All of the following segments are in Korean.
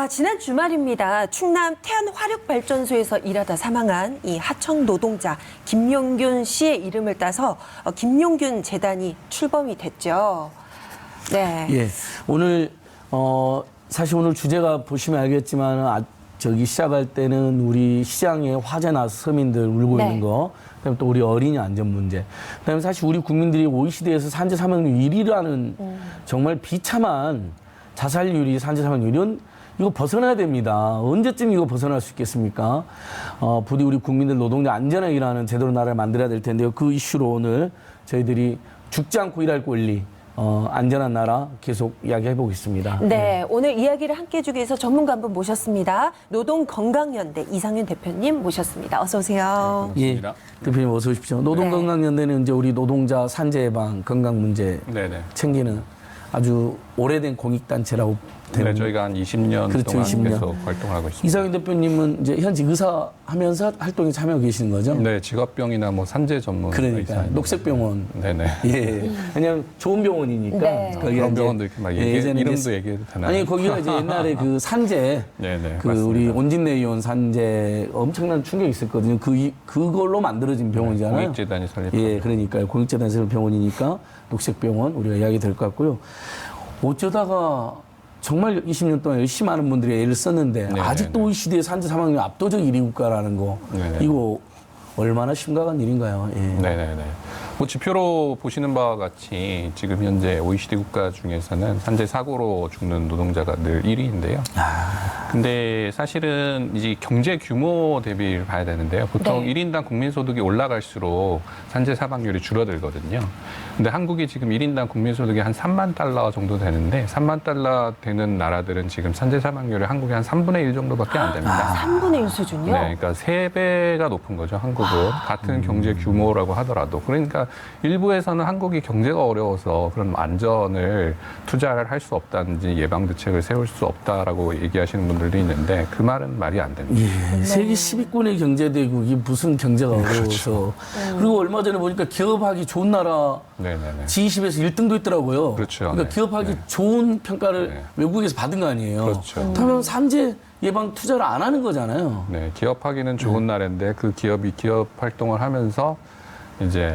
지난 주말입니다. 충남 태안화력발전소에서 일하다 사망한 이 하청 노동자 김용균 씨의 이름을 따서 김용균 재단이 출범이 됐죠. 네. 예. 오늘 사실 오늘 주제가 보시면 알겠지만 저기 시작할 때는 우리 시장에 화재 나서 서민들 울고 네. 있는 거, 그다음에 또 우리 어린이 안전 문제, 그다음에 사실 우리 국민들이 OECD에서 산재 사망률 1위라는 정말 비참한 자살률이 산재 사망률은 이거 벗어나야 됩니다. 언제쯤 이거 벗어날 수 있겠습니까? 부디 우리 국민들 노동자 안전하게 일하는 제대로 나라를 만들어야 될 텐데요. 그 이슈로 오늘 저희들이 죽지 않고 일할 권리, 안전한 나라 계속 이야기해 보겠습니다. 네, 오늘 이야기를 함께 해주기 위해서 전문가 한 분 모셨습니다. 노동건강연대 이상윤 대표님 모셨습니다. 어서 오세요. 예, 대표님 어서 오십시오. 노동건강연대는 이제 우리 노동자 산재 예방 건강 문제 챙기는 아주 오래된 공익단체라고 네, 저희가 한 20년 그렇죠, 동안 20년. 계속 활동하고 있습니다. 이상윤 대표님은 이제 현직 의사 하면서 활동에 참여하고 계시는 거죠? 네, 직업병이나 뭐 산재 전문 그러니까 의사입니다. 녹색병원. 네네. 예. 왜냐면 좋은 병원이니까. 네. 거기가 그런 이제 병원도 이렇게 막 예전에 이름도 이제 얘기해도 되나요? 아니 거기가 이제 옛날에 그 산재 네네. 그 맞습니다. 우리 온진내이온 산재 엄청난 충격이 있었거든요. 그걸로 만들어진 병원이잖아요. 공익재단이 설립한. 예, 그러니까요. 공익재단에서 설립 병원이니까 녹색병원 우리가 이야기 될 것 같고요. 어쩌다가 정말 20년 동안 열심히 많은 분들이 애를 썼는데 네네네. 아직도 OECD의 산재 사망률 압도적 1위 국가라는 거 네네. 이거 얼마나 심각한 일인가요? 예. 네네네. 뭐 지표로 보시는 바와 같이 지금 현재 OECD 국가 중에서는 산재 사고로 죽는 노동자가 늘 1위인데요. 근데 사실은 이제 경제 규모 대비를 봐야 되는데요. 보통 네. 1인당 국민소득이 올라갈수록 산재 사망률이 줄어들거든요. 근데 한국이 지금 1인당 국민소득이 한 3만 달러 정도 되는데 3만 달러 되는 나라들은 지금 산재 사망률이 한국의 한 3분의 1 정도밖에 안 됩니다. 3분의 1 수준이요? 네, 그러니까 3배가 높은 거죠, 한국은. 같은 경제 규모라고 하더라도. 그러니까 일부에서는 한국이 경제가 어려워서 그런 안전을 투자를 할 수 없다든지 예방 대책을 세울 수 없다라고 얘기하시는 분들도 있는데 그 말은 말이 안 됩니다. 예, 세계 10위권의 경제대국이 무슨 경제가 어려워서. 그리고 얼마 전에 보니까 기업하기 좋은 나라 네네네. G20에서 1등도 했더라고요. 그렇죠. 그러니까 네. 기업하기 네. 좋은 평가를 네. 외국에서 받은 거 아니에요. 그렇죠. 그러면 산재 예방 투자를 안 하는 거잖아요. 네, 기업하기는 좋은 날인데 그 기업이 기업 활동을 하면서 이제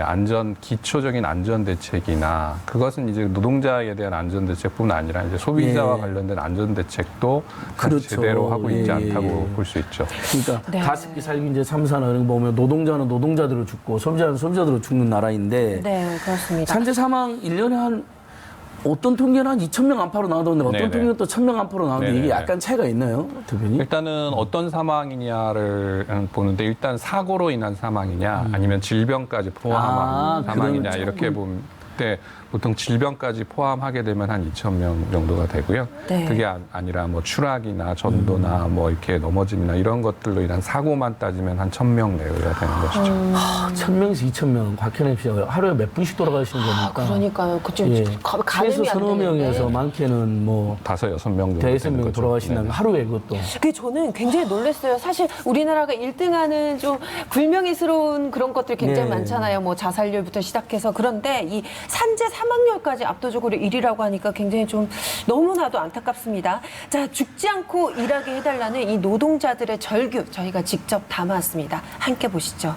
기초적인 안전 대책이나 그것은 이제 노동자에 대한 안전 대책뿐 아니라 이제 소비자와 예. 관련된 안전 대책도 그렇죠. 제대로 하고 있지 예, 않다고 예. 볼 수 있죠. 그러니까 네. 가습기 살균 이제 참사나 이런 거 보면 노동자는 노동자대로 죽고 소비자는 소비자대로 죽는 나라인데 네, 그렇습니다. 산재 사망 1년에 한 어떤 통계는 한 2,000명 안팎으로 나오던데 어떤 네네. 통계는 또 1,000명 안팎으로 나오는데 이게 네네네. 약간 차이가 있나요, 대표님? 일단은 어떤 사망이냐를 보는데 일단 사고로 인한 사망이냐 아니면 질병까지 포함한 사망이냐 그러면 이렇게 보면 때 보통 질병까지 포함하게 되면 한 2,000명 정도가 되고요. 네. 그게 아니라 뭐 추락이나 전도나 뭐 이렇게 넘어짐이나 이런 것들로 인한 사고만 따지면 한 1,000명 내외가 되는 것이죠. 1,000명에서 2,000명, 곽현애 씨가 하루에 몇 분씩 돌아가시는 거니까. 그러니까요. 그좀 예. 가늠이 최소 안 서너 되는데. 명에서 많게는 뭐 5, 6명 정도 대여섯 되는 명이 거죠. 돌아가신다는 네. 거 하루에 그것도. 그게 저는 굉장히 놀랐어요. 사실 우리나라가 1등하는 좀 불명예스러운 그런 것들이 굉장히 네. 많잖아요. 뭐 자살률부터 시작해서. 그런데 이 산재 사망률까지 압도적으로 1위라고 하니까 굉장히 좀 너무나도 안타깝습니다. 자, 죽지 않고 일하게 해달라는 이 노동자들의 절규 저희가 직접 담아왔습니다. 함께 보시죠.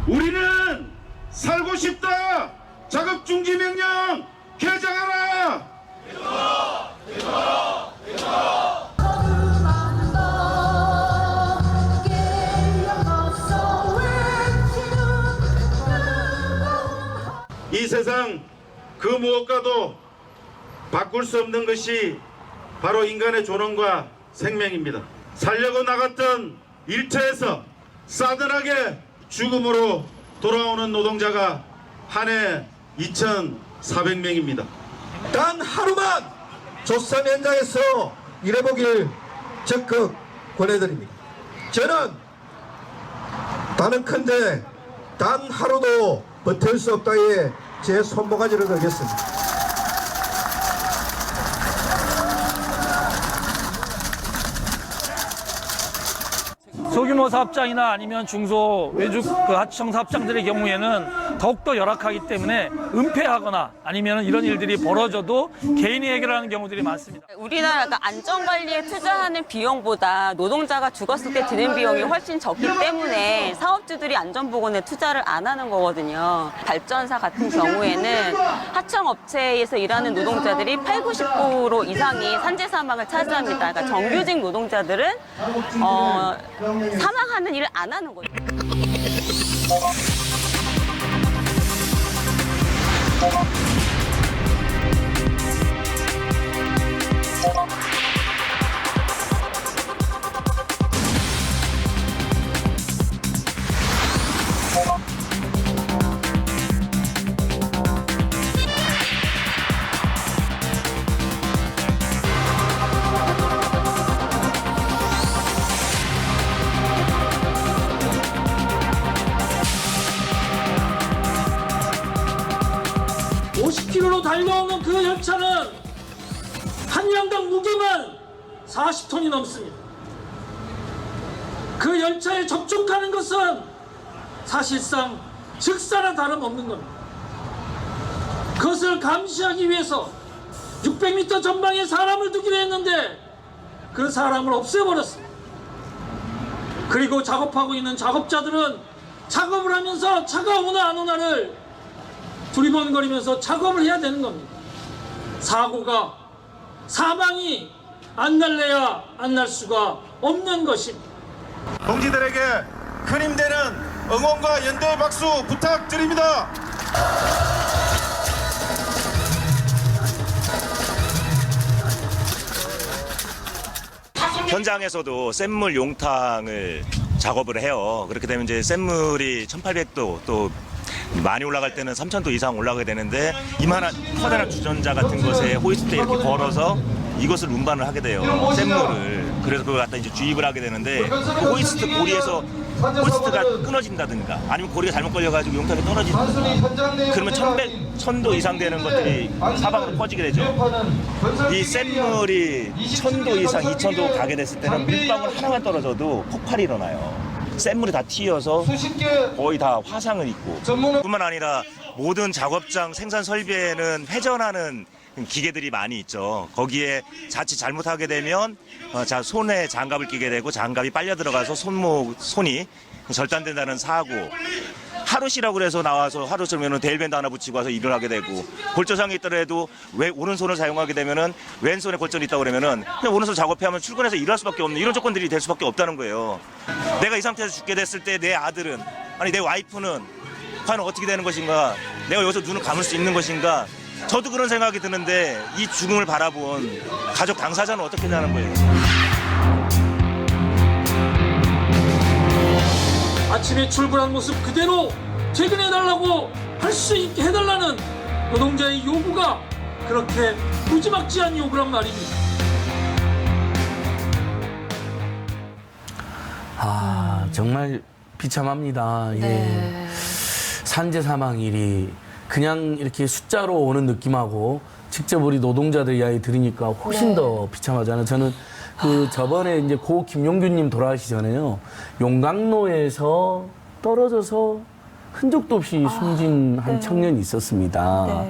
우리는 살고 싶다. 자급중지 명령 개정하라. 이 세상 그 무엇과도 바꿀 수 없는 것이 바로 인간의 존엄과 생명입니다. 살려고 나갔던 일터에서 싸늘하게 죽음으로 돌아오는 노동자가 한 해 2,400명입니다. 단 하루만 조선 현장에서 일해보길 적극 권해드립니다. 저는 단언컨대 단 하루도 버틸 수 없다에 제 손모가지를 걸겠습니다. 소규모 사업장이나 아니면 중소 외주 하청 사업장들의 경우에는 더욱더 열악하기 때문에 은폐하거나 아니면 이런 일들이 벌어져도 개인이 해결하는 경우들이 많습니다. 우리나라가 안전관리에 투자하는 비용보다 노동자가 죽었을 때 드는 비용이 훨씬 적기 때문에 사업주들이 안전보건에 투자를 안 하는 거거든요. 발전사 같은 경우에는 하청업체에서 일하는 노동자들이 80~90% 이상이 산재 사망을 차지합니다. 그러니까 정규직 노동자들은 사망하는 일을 안 하는 거죠. 로 달려오는 그 열차는 한 양당 무게만 40톤이 넘습니다. 그 열차에 접촉하는 것은 사실상 즉사나 다름없는 겁니다. 그것을 감시하기 위해서 600m 전방에 사람을 두기로 했는데 그 사람을 없애버렸습니다. 그리고 작업하고 있는 작업자들은 작업을 하면서 차가 오나 안 오나를 두리번거리면서 작업을 해야 되는 겁니다. 사고가, 사망이 안 날래야 안 날 수가 없는 것입니다. 동지들에게 큰 힘되는 응원과 연대의 박수 부탁드립니다. 현장에서도 샘물 용탕을 작업을 해요. 그렇게 되면 이제 샘물이 1800도 또 많이 올라갈 때는 3000도 이상 올라가게 되는데 이만한 커다란 주전자 같은 것에 호이스트에 이렇게 걸어서 이것을 운반을 하게 돼요. 샘물을. 그래서 그걸 갖다 이제 주입을 하게 되는데 그 호이스트 고리에서 호이스트가 끊어진다든가 아니면 고리가 잘못 걸려가지고 용탁이 떨어진다든가 그러면 1000도 이상 되는 것들이 사방으로 퍼지게 되죠. 이 샘물이 1000도 이상, 2000도 가게 됐을 때는 물방울 하나만 떨어져도 폭발이 일어나요. 샘물이 다 튀어서 거의 다 화상을 입고 뿐만 아니라 모든 작업장 생산 설비에는 회전하는 기계들이 많이 있죠. 거기에 자칫 잘못하게 되면 손에 장갑을 끼게 되고 장갑이 빨려 들어가서 손이 절단된다는 사고. 하루시라고 그래서 나와서 하루시면 데일밴드 하나 붙이고 와서 일을 하게 되고 골조상이 있더라도 왜 오른손을 사용하게 되면은 왼손에 골절이 있다고 그러면은 그냥 오른손 작업해 하면 출근해서 일할 수밖에 없는 이런 조건들이 될 수밖에 없다는 거예요. 내가 이 상태에서 죽게 됐을 때 내 아들은 아니 내 와이프는 과연 어떻게 되는 것인가? 내가 여기서 눈을 감을 수 있는 것인가? 저도 그런 생각이 드는데 이 죽음을 바라본 가족 당사자는 어떻게 되는 거예요? 아침에 출근한 모습 그대로 퇴근해달라고 할 수 있게 해달라는 노동자의 요구가 그렇게 무지막지한 요구란 말입니다. 정말 비참합니다. 예. 산재 사망일이 그냥 이렇게 숫자로 오는 느낌하고 직접 우리 노동자들 이야기 들으니까 훨씬 더 비참하잖아요. 저는 저번에 이제 고 김용균님 돌아가시기 전에요. 용광로에서 떨어져서 흔적도 없이 숨진 한 청년이 있었습니다.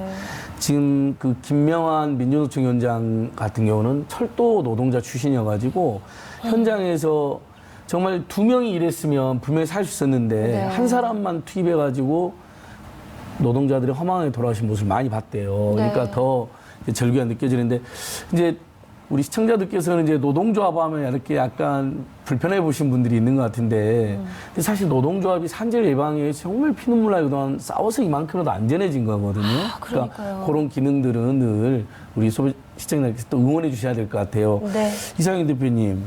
지금 그 김명환 민주노총 위원장 같은 경우는 철도 노동자 출신이어가지고 현장에서 정말 2명이 일했으면 분명히 살 수 있었는데 한 사람만 투입해가지고 노동자들이 허망하게 돌아가신 모습을 많이 봤대요. 그러니까 더 절규가 느껴지는데 이제 우리 시청자들께서는 이제 노동조합 하면 이렇게 약간 불편해 보신 분들이 있는 것 같은데 근데 사실 노동조합이 산재 예방에 정말 피눈물 나게 그동안 싸워서 이만큼이라도 안전해진 거거든요. 그러니까요. 그런 기능들은 늘 우리 시청자들께서 또 응원해 주셔야 될 것 같아요. 네. 이상현 대표님,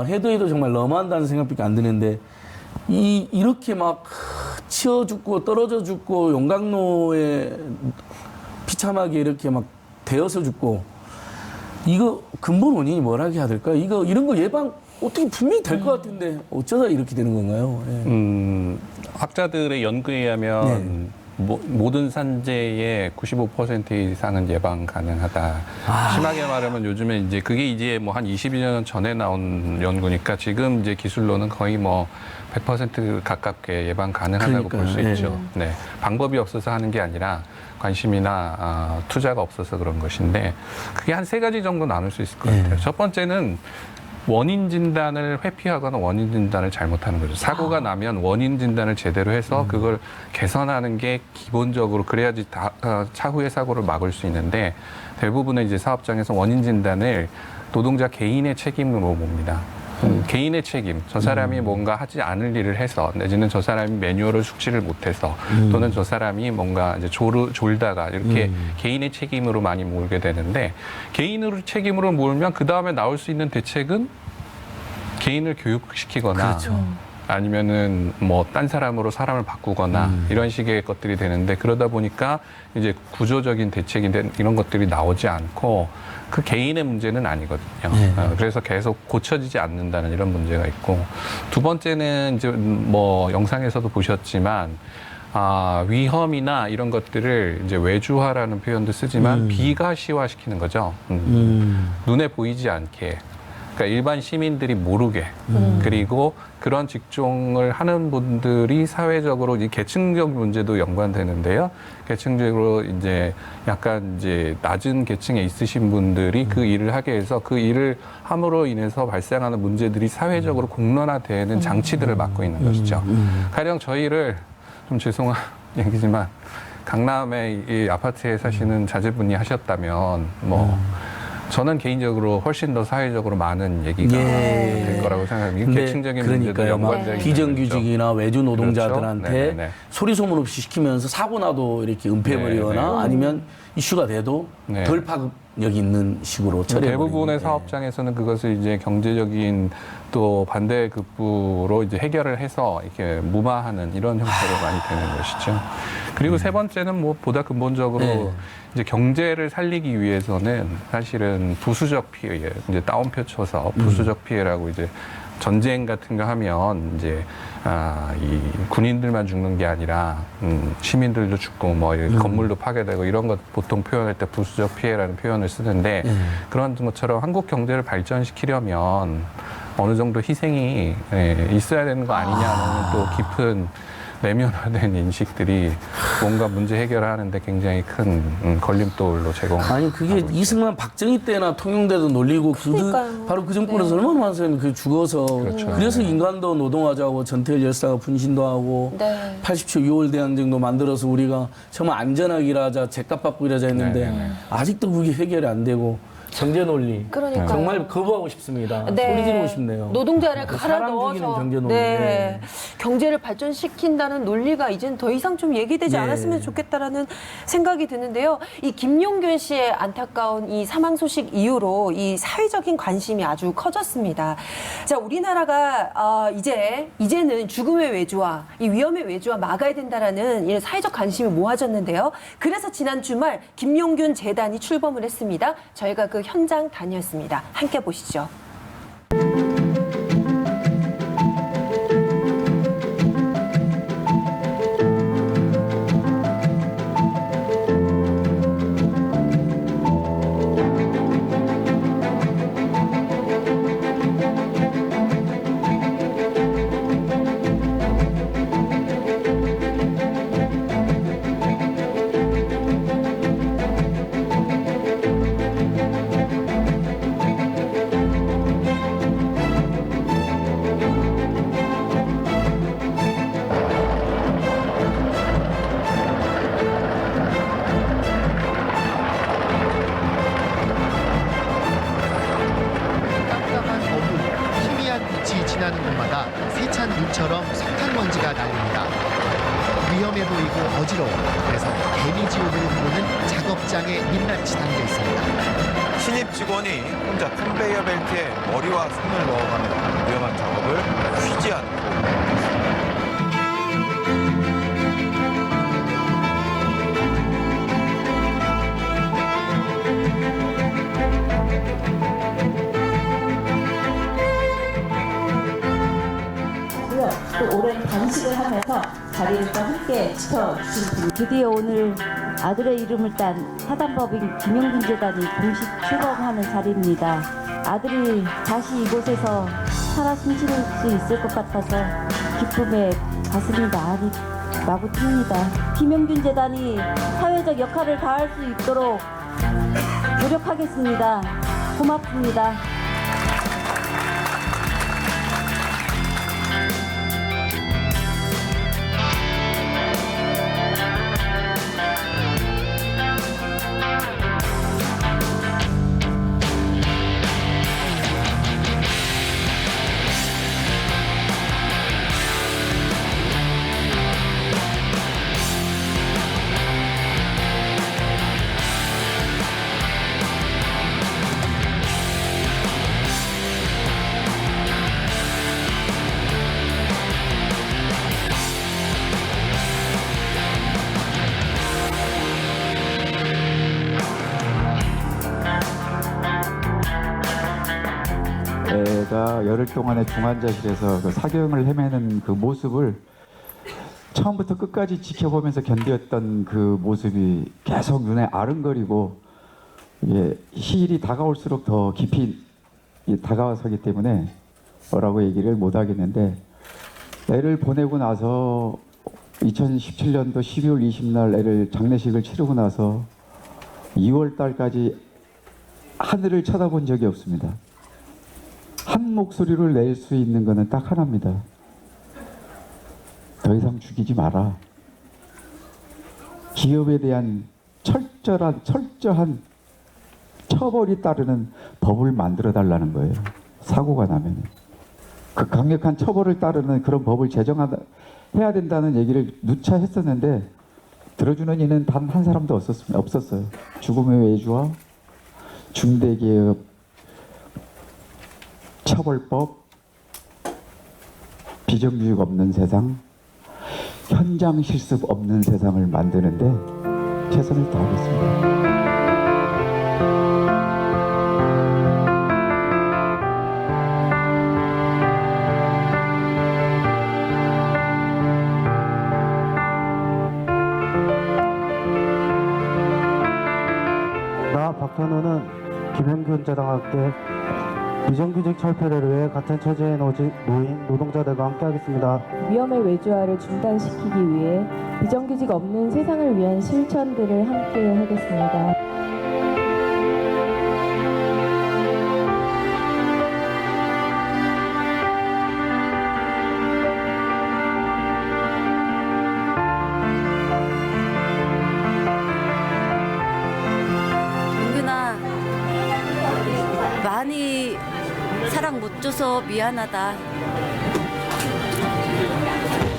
해도 정말 너무한다는 생각밖에 안 드는데 이렇게 막 치어 죽고 떨어져 죽고 용광로에 비참하게 이렇게 막 데어서 죽고 이거 근본 원인이 뭐라고 해야 될까요? 이런 거 예방 어떻게 분명히 될 것 같은데 어쩌다 이렇게 되는 건가요? 예. 학자들의 연구에 의하면 모든 산재의 95% 이상은 예방 가능하다. 심하게 말하면 요즘에 이제 그게 이제 뭐 한 22년 전에 나온 연구니까 지금 이제 기술로는 거의 뭐 100% 가깝게 예방 가능하다고 볼 수 그러니까요. 있죠. 네. 방법이 없어서 하는 게 아니라 관심이나 투자가 없어서 그런 것인데 그게 한 3가지 정도 나눌 수 있을 것 같아요. 첫 번째는 원인 진단을 회피하거나 원인 진단을 잘못하는 거죠. 사고가 나면 원인 진단을 제대로 해서 그걸 개선하는 게 기본적으로 그래야지 차후의 사고를 막을 수 있는데 대부분의 이제 사업장에서 원인 진단을 노동자 개인의 책임으로 봅니다. 개인의 책임, 저 사람이 뭔가 하지 않을 일을 해서 내지는 저 사람이 매뉴얼을 숙지를 못해서 또는 저 사람이 뭔가 이제 졸다가 이렇게 개인의 책임으로 많이 몰게 되는데 개인으로 책임으로 몰면 그 다음에 나올 수 있는 대책은 개인을 교육시키거나 아니면은 뭐 딴 사람으로 사람을 바꾸거나 이런 식의 것들이 되는데 그러다 보니까 이제 구조적인 대책이 이런 것들이 나오지 않고 그 개인의 문제는 아니거든요. 그래서 계속 고쳐지지 않는다는 이런 문제가 있고 두 번째는 이제 뭐 영상에서도 보셨지만 위험이나 이런 것들을 이제 외주화라는 표현도 쓰지만 비가시화시키는 거죠. 눈에 보이지 않게. 그러니까 일반 시민들이 모르게 그리고 그런 직종을 하는 분들이 사회적으로 이 계층적 문제도 연관되는데요. 계층적으로 이제 약간 이제 낮은 계층에 있으신 분들이 그 일을 하게 해서 그 일을 함으로 인해서 발생하는 문제들이 사회적으로 공론화되는 장치들을 맡고 있는 것이죠. 가령 저희를 좀 죄송한 얘기지만 강남의 이 아파트에 사시는 자제분이 하셨다면 뭐 저는 개인적으로 훨씬 더 사회적으로 많은 얘기가 될 거라고 생각합니다. 계층적인 문제도 연관되어 비정규직이나 외주 노동자들한테 그렇죠? 네네네. 소리 소문 없이 시키면서 사고 나도 이렇게 은폐해버리거나 아니면 이슈가 돼도 네. 덜 파급력이 있는 식으로 처리해버리는. 대부분의 사업장에서는 그것을 이제 경제적인 또 반대급부로 이제 해결을 해서 이렇게 무마하는 이런 형태로 많이 되는 것이죠. 그리고 세 번째는 뭐 보다 근본적으로 이제 경제를 살리기 위해서는 사실은 부수적 피해, 이제 따옴표 쳐서 부수적 피해라고 이제 전쟁 같은 거 하면 이제 이 군인들만 죽는 게 아니라 시민들도 죽고 뭐 건물도 파괴되고 이런 것 보통 표현할 때 부수적 피해라는 표현을 쓰는데 그런 것처럼 한국 경제를 발전시키려면 어느 정도 희생이 있어야 되는 거 아니냐는 또 깊은 내면화된 인식들이 뭔가 문제 해결하는데 굉장히 큰 걸림돌로 제공하고 아니 그게 이승만 박정희 때나 통용돼도 놀리고 바로 그 정권에서 얼마나 많은 사람이 그 죽어서 그렇죠. 그래서 인간도 노동하자고 전태일 열사가 분신도 하고 80초 6월 대항쟁도 만들어서 우리가 정말 안전하게 일하자 제값 받고 일하자 했는데 아직도 그게 해결이 안 되고 경제 논리. 그러니까요. 정말 거부하고 싶습니다. 네. 소리 지르고 싶네요. 노동자를 갈아 사람 죽이는 넣어서 경제 논리. 네. 경제를 발전시킨다는 논리가 이젠 더 이상 좀 얘기되지 않았으면 좋겠다라는 생각이 드는데요. 이 김용균 씨의 안타까운 이 사망 소식 이후로 이 사회적인 관심이 아주 커졌습니다. 자, 우리나라가 이제는 죽음의 외주화, 이 위험의 외주화 막아야 된다라는 이 사회적 관심이 모아졌는데요. 그래서 지난 주말 김용균 재단이 출범을 했습니다. 저희가 그 현장 다녔습니다. 함께 보시죠. 보이고 어지러워. 그래서 개미지옥으로 부르는 작업장에 민낯이 담겨 있습니다. 신입 직원이 혼자 컨베이어 벨트에 머리와 손을 넣어가는 위험한 작업을 쉬지 않고 또 오랜 단식을 하면서 자리를 또 함께 지켜주신 분. 드디어 오늘 아들의 이름을 딴 사단법인 김용균 재단이 공식 출범하는 자리입니다. 아들이 다시 이곳에서 살아 숨쉴 수 있을 것 같아서 기쁨에 가슴이 마구 틉니다. 김용균 재단이 사회적 역할을 다할 수 있도록 노력하겠습니다. 고맙습니다. 애가 열흘 동안의 중환자실에서 그 사경을 헤매는 그 모습을 처음부터 끝까지 지켜보면서 견뎠던 그 모습이 계속 눈에 아른거리고 시일이 다가올수록 더 깊이 다가서기 때문에 뭐라고 얘기를 못 하겠는데, 애를 보내고 나서 2017년도 12월 20날 애를 장례식을 치르고 나서 2월 달까지 하늘을 쳐다본 적이 없습니다. 한 목소리를 낼 수 있는 것은 딱 하나입니다. 더 이상 죽이지 마라. 기업에 대한 철저한 처벌이 따르는 법을 만들어 달라는 거예요. 사고가 나면 그 강력한 처벌을 따르는 그런 법을 제정해야 된다는 얘기를 누차 했었는데 들어주는 이는 단 한 사람도 없었어요. 죽음의 외주와 중대기업 처벌법, 비정규직 없는 세상, 현장 실습 없는 세상을 만드는데 최선을 다하겠습니다. 나 박현우는 김용균 재단과 함께 비정규직 철폐를 위해 같은 처지에 놓인 노동자들과 함께하겠습니다. 위험의 외주화를 중단시키기 위해 비정규직 없는 세상을 위한 실천들을 함께 하겠습니다. 용균아, 많이 사랑 못 줘서 미안하다.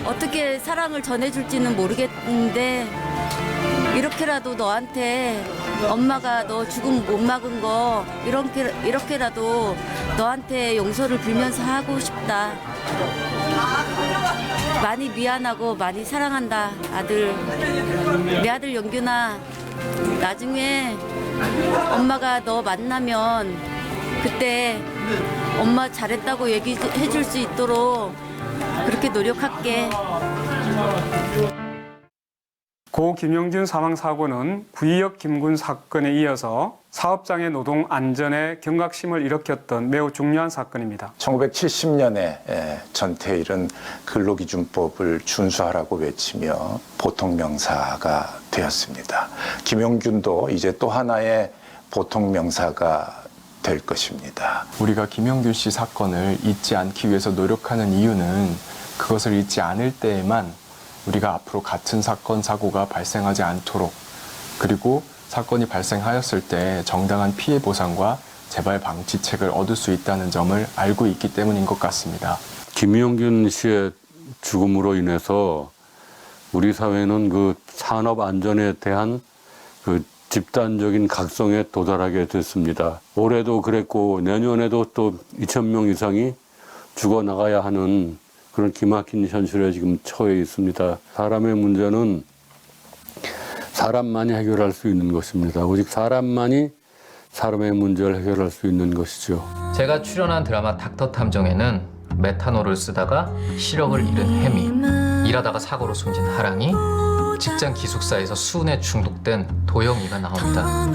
어떻게 사랑을 전해줄지는 모르겠는데 이렇게라도 너한테 엄마가 너 죽음 못 막은 거 이렇게라도 너한테 용서를 빌면서 하고 싶다. 많이 미안하고 많이 사랑한다, 아들. 내 아들 용균아, 나중에 엄마가 너 만나면 그때 엄마 잘했다고 얘기해 줄 수 있도록 그렇게 노력할게. 고 김용균 사망 사고는 구의역 김군 사건에 이어서 사업장의 노동 안전에 경각심을 일으켰던 매우 중요한 사건입니다. 1970년에 전태일은 근로기준법을 준수하라고 외치며 보통명사가 되었습니다. 김용균도 이제 또 하나의 보통명사가 될 것입니다. 우리가 김용균 씨 사건을 잊지 않기 위해서 노력하는 이유는 그것을 잊지 않을 때에만 우리가 앞으로 같은 사건, 사고가 발생하지 않도록, 그리고 사건이 발생하였을 때 정당한 피해 보상과 재발 방지책을 얻을 수 있다는 점을 알고 있기 때문인 것 같습니다. 김용균 씨의 죽음으로 인해서 우리 사회는 그 산업 안전에 대한 그 집단적인 각성에 도달하게 됐습니다. 올해도 그랬고 내년에도 또 2,000명 이상이 죽어나가야 하는 그런 기막힌 현실에 지금 처해 있습니다. 사람의 문제는 사람만이 해결할 수 있는 것입니다. 오직 사람만이 사람의 문제를 해결할 수 있는 것이죠. 제가 출연한 드라마 닥터 탐정에는 메탄올을 쓰다가 시력을 잃은 혜미, 일하다가 사고로 숨진 하랑이, 직장 기숙사에서 수은에 중독된 도영이가 나옵니다.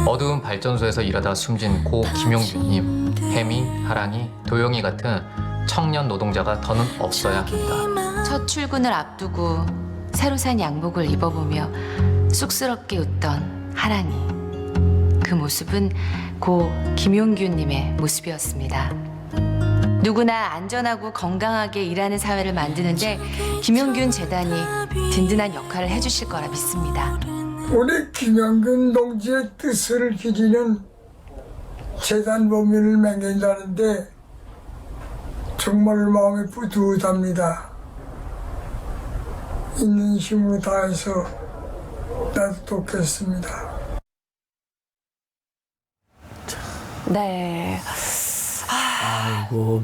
어두운 발전소에서 일하다가 숨진 고 김용균님, 혜미, 하랑이, 도영이 같은 청년 노동자가 더는 없어야 합니다. 첫 출근을 앞두고 새로 산 양복을 입어보며 쑥스럽게 웃던 하랑이. 그 모습은 고 김용균님의 모습이었습니다. 누구나 안전하고 건강하게 일하는 사회를 만드는데 김용균 재단이 든든한 역할을 해주실 거라 믿습니다. 우리 김용균 동지의 뜻을 기리는 재단 법인을 맹긴다는데 정말 마음이 뿌듯합니다. 있는 힘으로 다해서 나도 돕겠습니다. 네. 아이고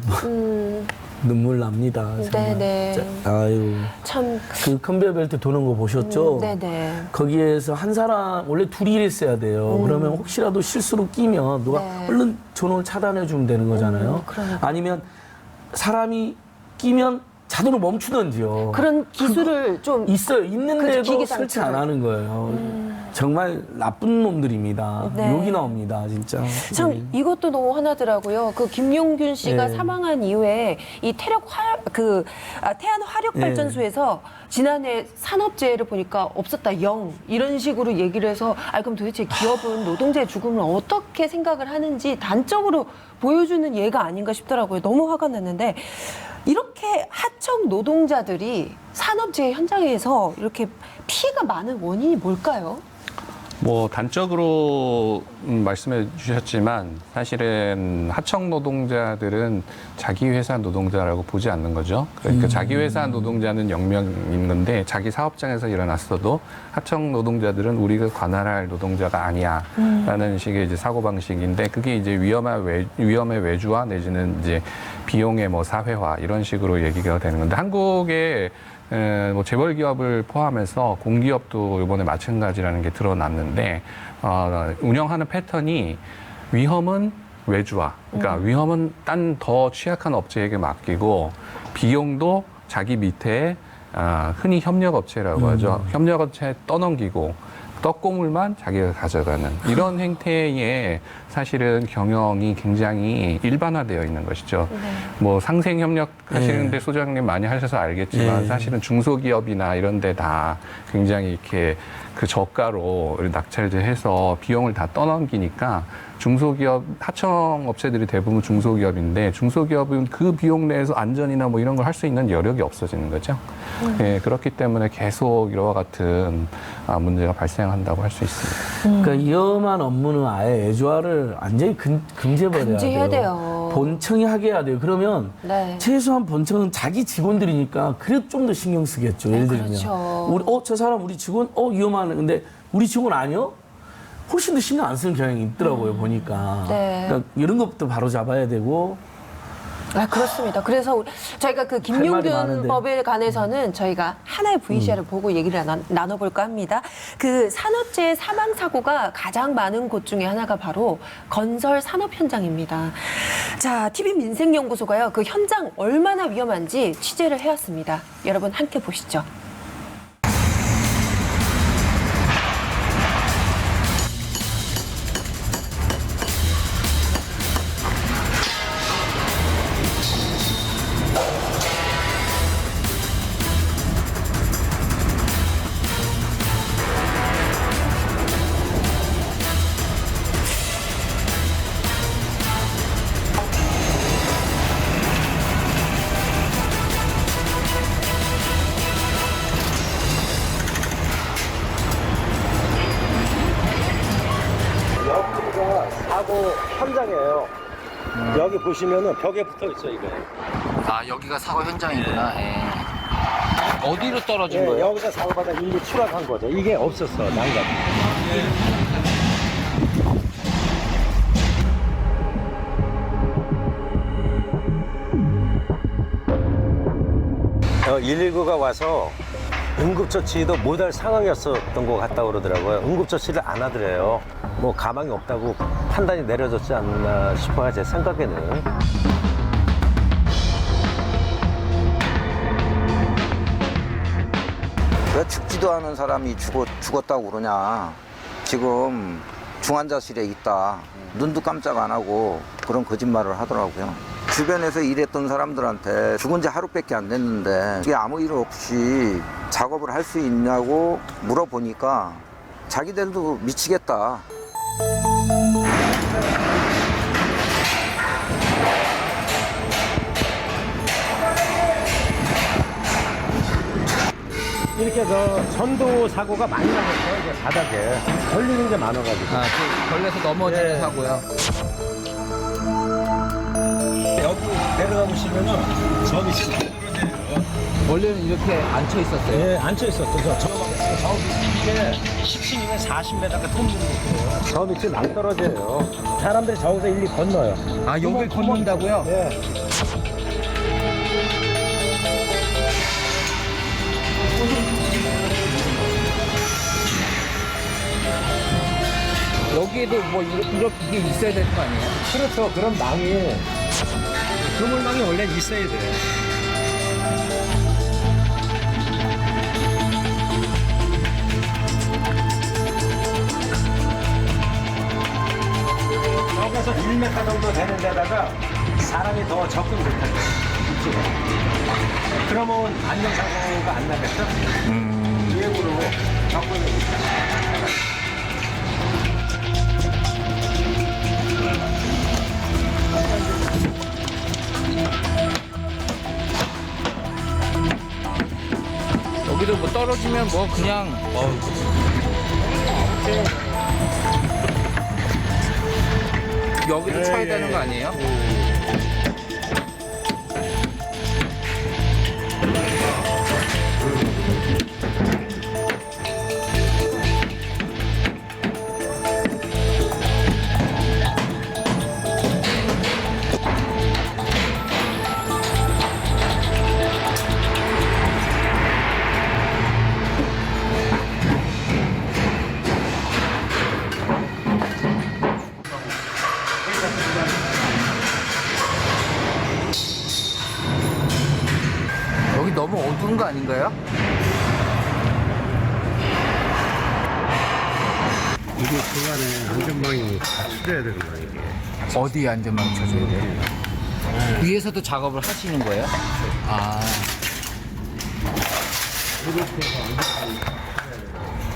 눈물 납니다. 네네. 아유. 참. 그 컨베이어 벨트 도는 거 보셨죠? 네네. 거기에서 한 사람 원래 둘이 일했어야 돼요. 그러면 혹시라도 실수로 끼면 누가 얼른 전원을 차단해 주면 되는 거잖아요. 아니면 사람이 끼면 자동으로 멈추던지요. 그런 기술을 좀 있어요. 있는데도 기기 설치 장치를. 안 하는 거예요. 정말 나쁜 놈들입니다. 네. 욕이 나옵니다, 진짜. 참 이것도 너무 화나더라고요. 그 김용균 씨가 네. 사망한 이후에 이 태안 화력 발전소에서 지난해 산업재해를 보니까 없었다 0 이런 식으로 얘기를 해서 그럼 도대체 기업은 노동자의 죽음을 어떻게 생각을 하는지 단적으로 보여주는 예가 아닌가 싶더라고요. 너무 화가 났는데 이렇게 하청 노동자들이 산업재해 현장에서 이렇게 피해가 많은 원인이 뭘까요? 뭐 단적으로 말씀해 주셨지만 사실은 하청 노동자들은 자기 회사 노동자라고 보지 않는 거죠. 그러니까 자기 회사 노동자는 영명인 건데 자기 사업장에서 일어났어도 하청 노동자들은 우리가 관할할 노동자가 아니야라는 식의 이제 사고 방식인데 그게 이제 위험의 외주화 내지는 이제 비용의 뭐 사회화 이런 식으로 얘기가 되는 건데 한국의 뭐 재벌 기업을 포함해서 공기업도 이번에 마찬가지라는 게 드러났는데 운영하는 패턴이 위험은 외주화, 그러니까 위험은 딴 더 취약한 업체에게 맡기고 비용도 자기 밑에 흔히 협력업체라고 하죠. 협력업체에 떠넘기고 떡고물만 자기가 가져가는 이런 행태의 사실은 경영이 굉장히 일반화되어 있는 것이죠. 뭐 상생 협력 하시는데 소장님 많이 하셔서 알겠지만 사실은 중소기업이나 이런 데 다 굉장히 이렇게 그 저가로 낙찰해서 비용을 다 떠넘기니까 중소기업, 하청업체들이 대부분 중소기업인데 중소기업은 그 비용 내에서 안전이나 뭐 이런 걸 할 수 있는 여력이 없어지는 거죠. 예, 그렇기 때문에 계속 이와 같은 문제가 발생한다고 할 수 있습니다. 그러니까 위험한 업무는 아예 애주화를 완전히 금지해버려야 금지해야 돼요. 돼요. 본청이 하게 해야 돼요. 그러면 네. 최소한 본청은 자기 직원들이니까 그래도 좀 더 신경 쓰겠죠. 예를 들면 그렇죠. 우리 저 사람 우리 직원 위험하네. 근데 우리 직원 아니요? 훨씬 더 신경 안 쓰는 경향이 있더라고요. 보니까. 네. 그러니까 이런 것부터 바로 잡아야 되고. 그렇습니다. 그래서 저희가 그 할 말이 김용균 많은데. 법에 관해서는 저희가 하나의 VCR을 보고 얘기를 나눠볼까 합니다. 그 산업재해 사망 사고가 가장 많은 곳 중에 하나가 바로 건설 산업 현장입니다. 자, TV 민생연구소가요. 그 현장 얼마나 위험한지 취재를 해왔습니다. 여러분 함께 보시죠. 여기가 사고 현장이에요. 여기 보시면은 벽에 붙어 있어요, 이거. 여기가 사고 현장이구나. 어디로 떨어진 거예요? 여기서 사고받아 일리 추락한 거죠. 이게 없었어, 난간. 어, 119가 와서 응급처치도 못할 상황이었었던 것 같다고 그러더라고요. 응급처치를 안 하더래요. 뭐 가망이 없다고 판단이 내려졌지 않나 싶어요, 제 생각에는. 왜 죽지도 않은 사람이 죽었다고 그러냐. 지금 중환자실에 있다. 눈도 깜짝 안 하고 그런 거짓말을 하더라고요. 주변에서 일했던 사람들한테 죽은 지 하루밖에 안 됐는데 이게 아무 일 없이 작업을 할 수 있냐고 물어보니까 자기들도 미치겠다. 이렇게 전도 사고가 많이 나겠어요, 이제 바닥에. 걸리는 게 많아가지고. 걸려서 넘어지는 사고요. 여기 내려가 보시면은 점이 원래는 이렇게 앉혀 있었어요? 네, 앉혀 있었죠. 저 밑에 10층이면 40m가 통 있는 거예요. 저 밑에 낭떠러져요. 사람들이 저기서 일리 건너요. 아, 여길 건넌다고요? 네. 여기에도 뭐 이렇게 있어야 될 거 아니에요? 그렇죠. 그런 망이, 그물망이 원래 있어야 돼요. 여기서 1m 정도 되는 데다가 사람이 더 접근 못하죠. 그러면 안전사고가 안 나겠죠? 외부로 접근을 못하죠. 여기도 뭐 떨어지면 뭐 그냥 여기도 쳐야 되는 거 아니에요? 여기 너무 어두운 거 아닌가요? 이게 중간에 안전망이 갖춰져야 되는 거예요, 이게. 어디에 안전망 쳐줘야 돼요? 위에서도 작업을 하시는 거예요? 아.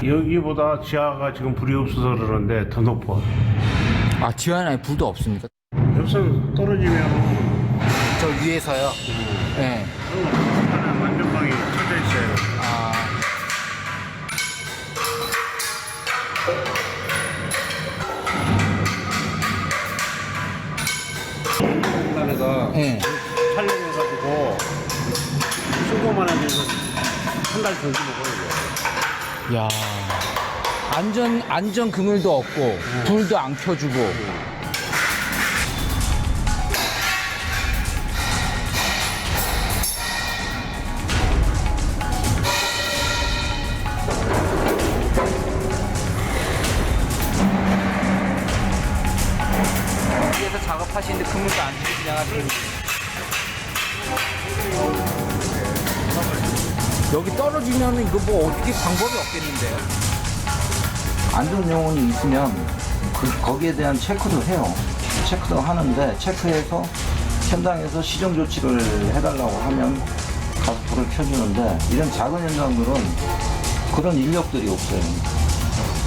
여기보다 지하가 지금 불이 없어서 그러는데 더 높아. 아, 지하에 불도 없습니까? 여기서 떨어지면 저 위에서요? 네. 안전망이 쳐져 있어요. 아. 중간에가 네. 촬영해가지고 수고만 하면서 한 달 정도 먹어요. 야. 안전 그물도 없고 불도 안 켜주고. 위에서 작업하시는데 그물도 안 켜고 그냥 하시는. 여기 떨어지면 이거 뭐 어떻게 방법이 없겠는데요? 안전요원이 있으면 거기에 대한 체크도 해요. 체크도 하는데 체크해서 현장에서 시정 조치를 해달라고 하면 가서 불을 켜주는데 이런 작은 현장들은 그런 인력들이 없어요.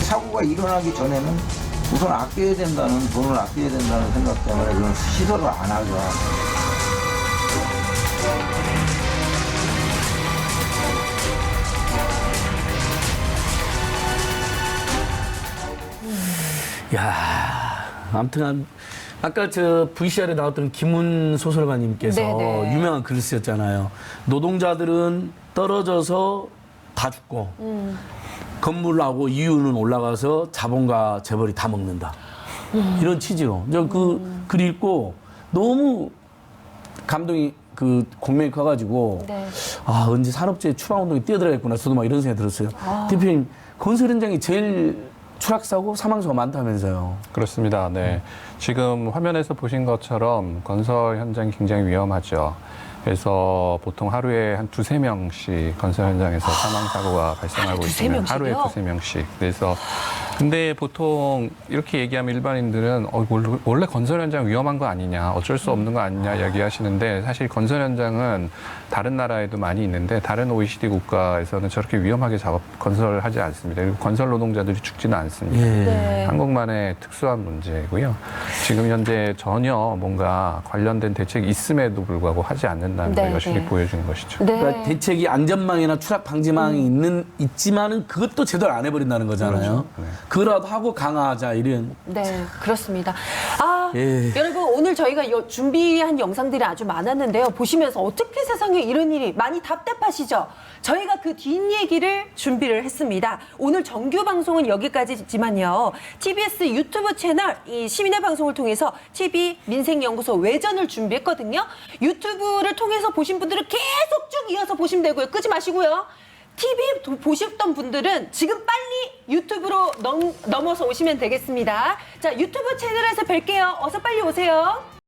사고가 일어나기 전에는 우선 아껴야 된다는, 돈을 아껴야 된다는 생각 때문에 그런 시설을 안 하죠. 야, 아무튼 아까 저 VCR에 나왔던 김훈 소설가님께서 네네. 유명한 글을 쓰셨잖아요. 노동자들은 떨어져서 다 죽고 건물하고 이유는 올라가서 자본과 재벌이 다 먹는다. 이런 취지로. 저 그 글 읽고 너무 감동이 그 공명이 커가지고 네. 아 언제 산업재해 추방운동에 뛰어들어야겠구나 저도 막 이런 생각이 들었어요. 대표님 건설 현장이 제일 추락사고 사망사고가 많다면서요. 그렇습니다. 네. 지금 화면에서 보신 것처럼 건설 현장이 굉장히 위험하죠. 그래서 보통 하루에 한 2~3명씩 건설 현장에서 사망사고가 발생하고 있습니다. 하루에 2~3명씩. 그래서 근데 보통 이렇게 얘기하면 일반인들은 원래 건설 현장 위험한 거 아니냐, 어쩔 수 없는 거 아니냐 이야기하시는데 사실 건설 현장은 다른 나라에도 많이 있는데 다른 OECD 국가에서는 저렇게 위험하게 건설하지 않습니다. 그리고 건설 노동자들이 죽지는 않습니다. 네. 한국만의 특수한 문제고요. 지금 현재 전혀 뭔가 관련된 대책이 있음에도 불구하고 하지 않는다는 걸 여실히 보여주는 것이죠. 그러니까 대책이 안전망이나 추락 방지망이 있지만은 그것도 제대로 안 해버린다는 거잖아요. 그거라도 하고 강화하자 이런. 네, 그렇습니다. 아, 예. 여러분 오늘 저희가 준비한 영상들이 아주 많았는데요. 보시면서 어떻게 세상에 이런 일이 많이 답답하시죠? 저희가 그 뒷얘기를 준비를 했습니다. 오늘 정규 방송은 여기까지지만요. TBS 유튜브 채널 이 시민의 방송을 통해서 TV 민생연구소 외전을 준비했거든요. 유튜브를 통해서 보신 분들은 계속 쭉 이어서 보시면 되고요. 끄지 마시고요. TV 보셨던 분들은 지금 빨리 유튜브로 넘어서 오시면 되겠습니다. 자, 유튜브 채널에서 뵐게요. 어서 빨리 오세요.